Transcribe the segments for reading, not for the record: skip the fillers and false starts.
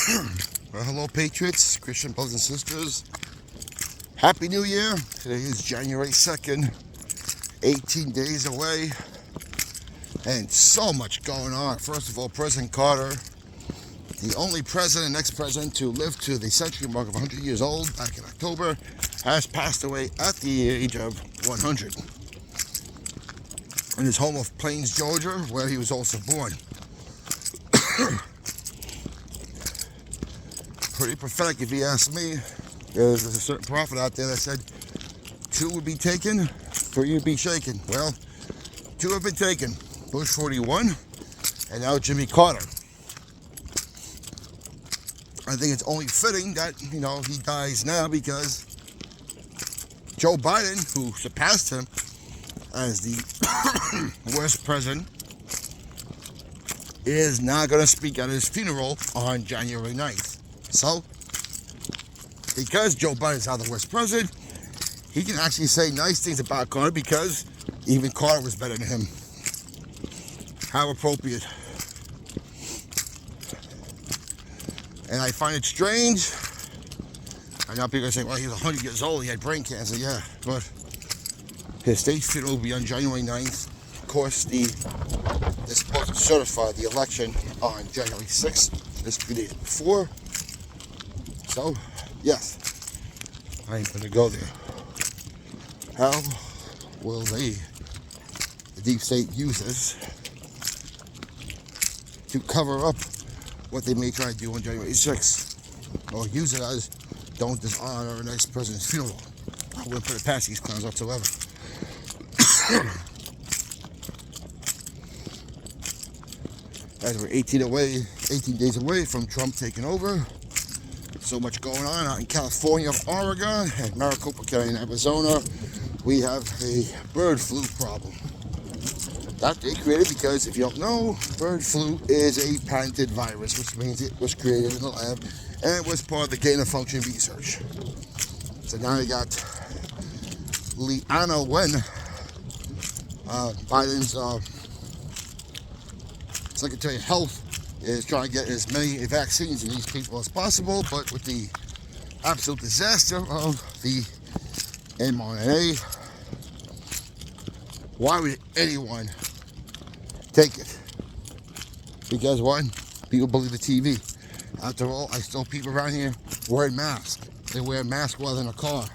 Well, hello, Patriots, Christian brothers and sisters. Happy New Year. Today is January 2nd, 18 days away, and so much going on. First of all, President Carter, the only president and ex-president to live to the century mark of 100 years old back in October, has passed away at the age of 100 in his home of Plains, Georgia, where he was also born. Pretty prophetic, if you ask me. There's a certain prophet out there that said 2 would be taken, 3 would be shaken. Well, 2 have been taken. Bush 41 and now Jimmy Carter. I think it's only fitting that, he dies now, because Joe Biden, who surpassed him as the worst president, is not going to speak at his funeral on January 9th. So, because Joe Biden is now the worst president, he can actually say nice things about Carter, because even Carter was better than him. How appropriate. And I find it strange. I know people are saying, well, he was 100 years old, he had brain cancer. Yeah, but his state funeral will be on January 9th. Of course, they're supposed to certify the election on January 6th, just 3 days before. So, yes, I ain't gonna go there. How will the deep state use this to cover up what they may try to do on January 6th? Or use it as, don't dishonor an ex-president's funeral. I wouldn't put it past these clowns whatsoever. As we're 18 days away from Trump taking over. So much going on out in California, Oregon, and Maricopa County in Arizona. We have a bird flu problem that they created, because if you don't know, bird flu is a patented virus, which means it was created in the lab and it was part of the gain-of-function research. So now you got Leanna Wen, Biden's Secretary of Health, is trying to get as many vaccines in these people as possible, but with the absolute disaster of the mRNA, why would anyone take it? Because one, people believe the TV. After all, I saw people around here wearing masks. They wear masks while in a car.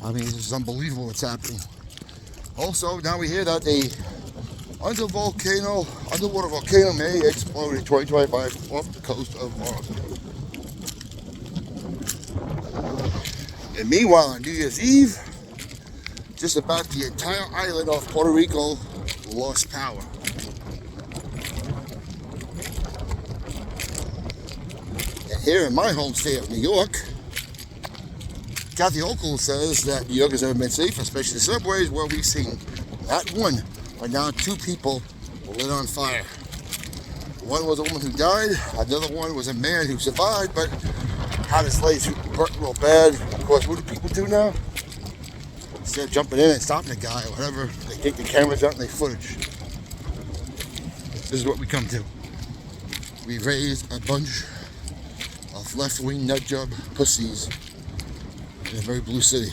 I mean, this is unbelievable what's happening. Also, now we hear that the underwater volcano may explode in 2025 off the coast of Oregon. And meanwhile, on New Year's Eve, just about the entire island of Puerto Rico lost power. And here in my home state of New York, Kathy Hochul says that New York has never been safe, especially the subways, where we've seen not one, but now 2 people lit on fire. One was a woman who died, another one was a man who survived, but had his legs burnt real bad. Of course, what do people do now? Instead of jumping in and stopping the guy or whatever, they take the cameras out and they footage. This is what we come to. We raised a bunch of left-wing nutjob pussies in a very blue city.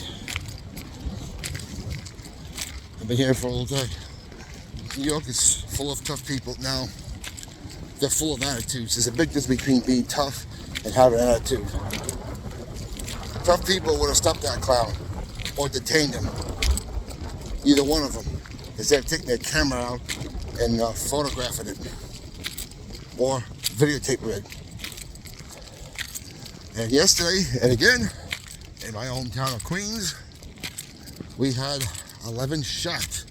I've been here for a little time. New York is full of tough people now. They're full of attitudes. There's a big difference between being tough and having an attitude. Tough people would have stopped that clown or detained him. Either one of them. Instead of taking their camera out and photographing it or videotaping it. And yesterday, and again, in my hometown of Queens, we had 11 shot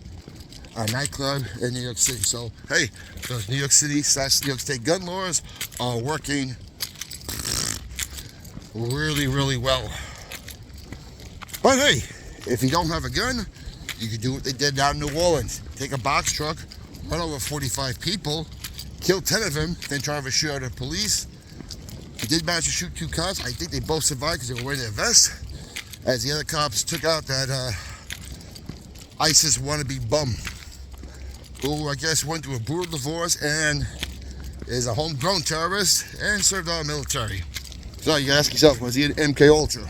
a nightclub in New York City. So, hey, those New York City / New York State gun laws are working really, really well. But hey, if you don't have a gun, you can do what they did down in New Orleans. Take a box truck, run over 45 people, kill 10 of them, then try to shoot at the police. He did manage to shoot 2 cops. I think they both survived because they were wearing their vests, as the other cops took out that ISIS wannabe bum, who I guess went through a brutal divorce and is a homegrown terrorist and served our military. So you ask yourself, was he an MK Ultra?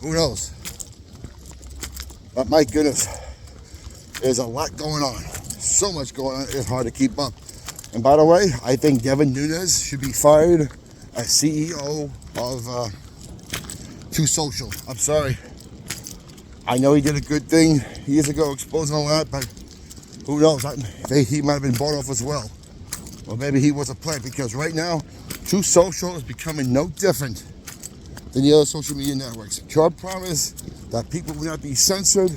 Who knows? But my goodness, there's a lot going on. So much going on, it's hard to keep up. And by the way, I think Devin Nunes should be fired as CEO of Too Social. I'm sorry. I know he did a good thing years ago, exposing all that, but who knows? He might have been bought off as well. Or maybe he was a plant, because right now, Too Social is becoming no different than the other social media networks. Trump promised that people will not be censored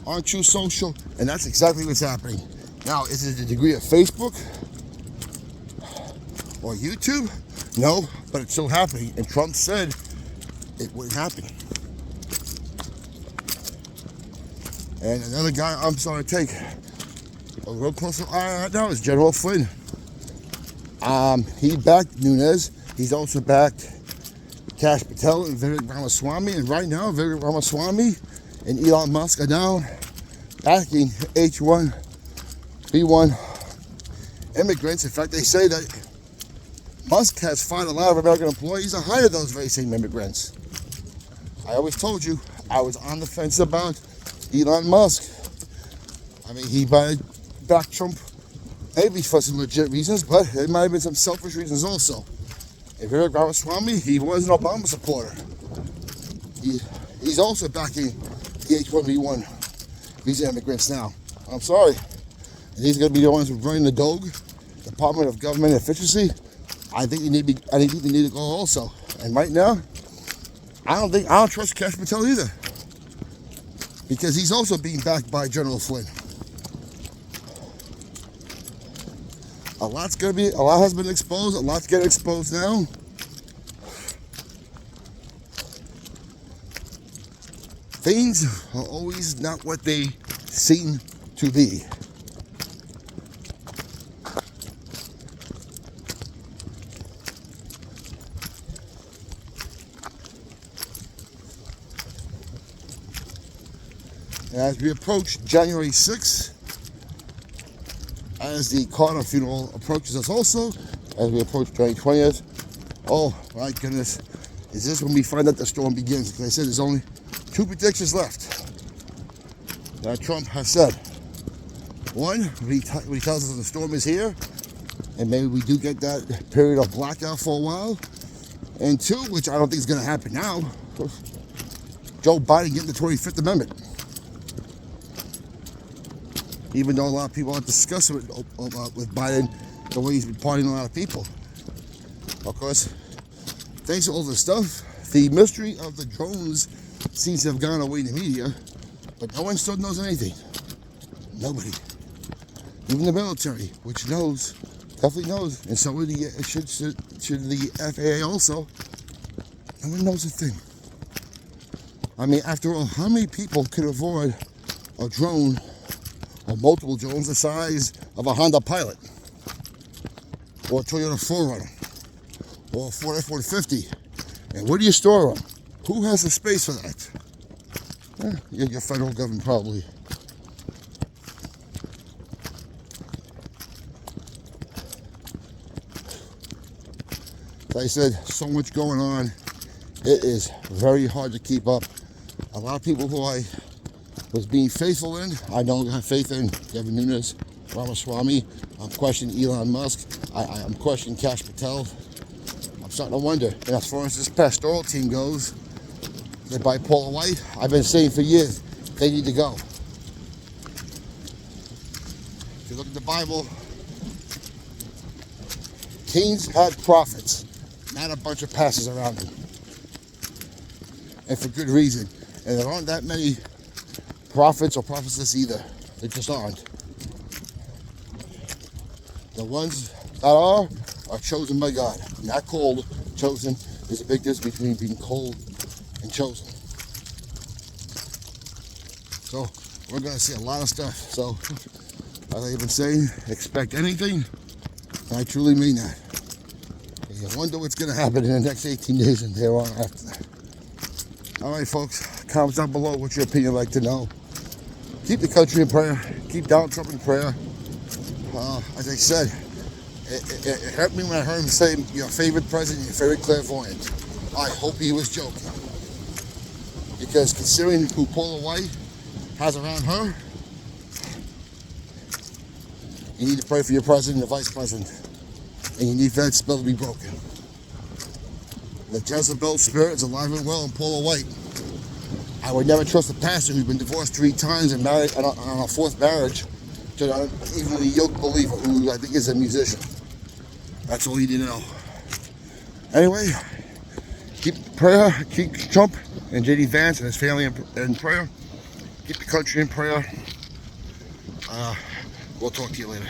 on True Social, and that's exactly what's happening. Now, is it the degree of Facebook or YouTube? No, but it's still happening, and Trump said it wouldn't happen. And another guy I'm starting to take a real closer eye right now is General Flynn. He backed Nunes. He's also backed Kash Patel and Vivek Ramaswamy, and right now Vivek Ramaswamy and Elon Musk are now backing H1B1 immigrants. In fact, they say that Musk has fined a lot of American employees to hire those very same immigrants. I always told you I was on the fence about Elon Musk. I mean, he backed Trump maybe for some legit reasons, but it might have been some selfish reasons also. And Vivek Ramaswamy, he was an Obama supporter. He's also backing the H1B1 visa immigrants now. I'm sorry. And he's going to be the ones running the DOG, Department of Government Efficiency. I think they need to go also. And right now, I don't trust Kash Patel either, because he's also being backed by General Flynn. A lot has been exposed. A lot's getting exposed now. Things are always not what they seem to be. And as we approach January 6th, as the Carter funeral approaches us also, as we approach January 20th, oh my goodness, is this when we find out the storm begins? Because I said there's only 2 predictions left that Trump has said. One, he tells us the storm is here, and maybe we do get that period of blackout for a while. And 2, which I don't think is going to happen now, Joe Biden getting the 25th Amendment. Even though a lot of people are discussing it with Biden, the way he's been pardoning a lot of people. Of course, thanks to all this stuff, the mystery of the drones seems to have gone away in the media, but no one still knows anything. Nobody. Even the military, which definitely knows, and so should the FAA also. No one knows a thing. I mean, after all, how many people could avoid a drone or multiple drones the size of a Honda Pilot, or a Toyota 4Runner, or a Ford F-150? And where do you store them? Who has the space for that? Your federal government probably. Like I said, so much going on. It is very hard to keep up. A lot of people who I was being faithful in, I don't have faith in. Devin Nunes, Ramaswamy. I'm questioning Elon Musk. I'm questioning Kash Patel. I'm starting to wonder. And as far as this pastoral team goes, led by Paula White, I've been saying for years, they need to go. If you look at the Bible, kings had prophets, not a bunch of pastors around them. And for good reason. And there aren't that many prophets or prophetesses either. They just aren't. The ones that are chosen by God. Not called, chosen. There's a big difference between being called and chosen. So we're going to see a lot of stuff. So as I've been saying, expect anything. And I truly mean that. You wonder what's going to happen in the next 18 days and thereon after that. All right, folks. Comments down below. What's your opinion? I'd like to know. keep the country in prayer. Keep Donald Trump in prayer. As I said, it hurt me when I heard him say your favorite president, your favorite clairvoyant. I hope he was joking. Because considering who Paula White has around her, you need to pray for your president and your vice president. And you need that spell to be broken. The Jezebel spirit is alive and well in Paula White. I would never trust a pastor who's been divorced 3 times and married on a 4th marriage to an evenly yoked believer who I think is a musician. That's all you need to know. Anyway, keep prayer, keep Trump and J.D. Vance and his family in prayer. Keep the country in prayer. We'll talk to you later.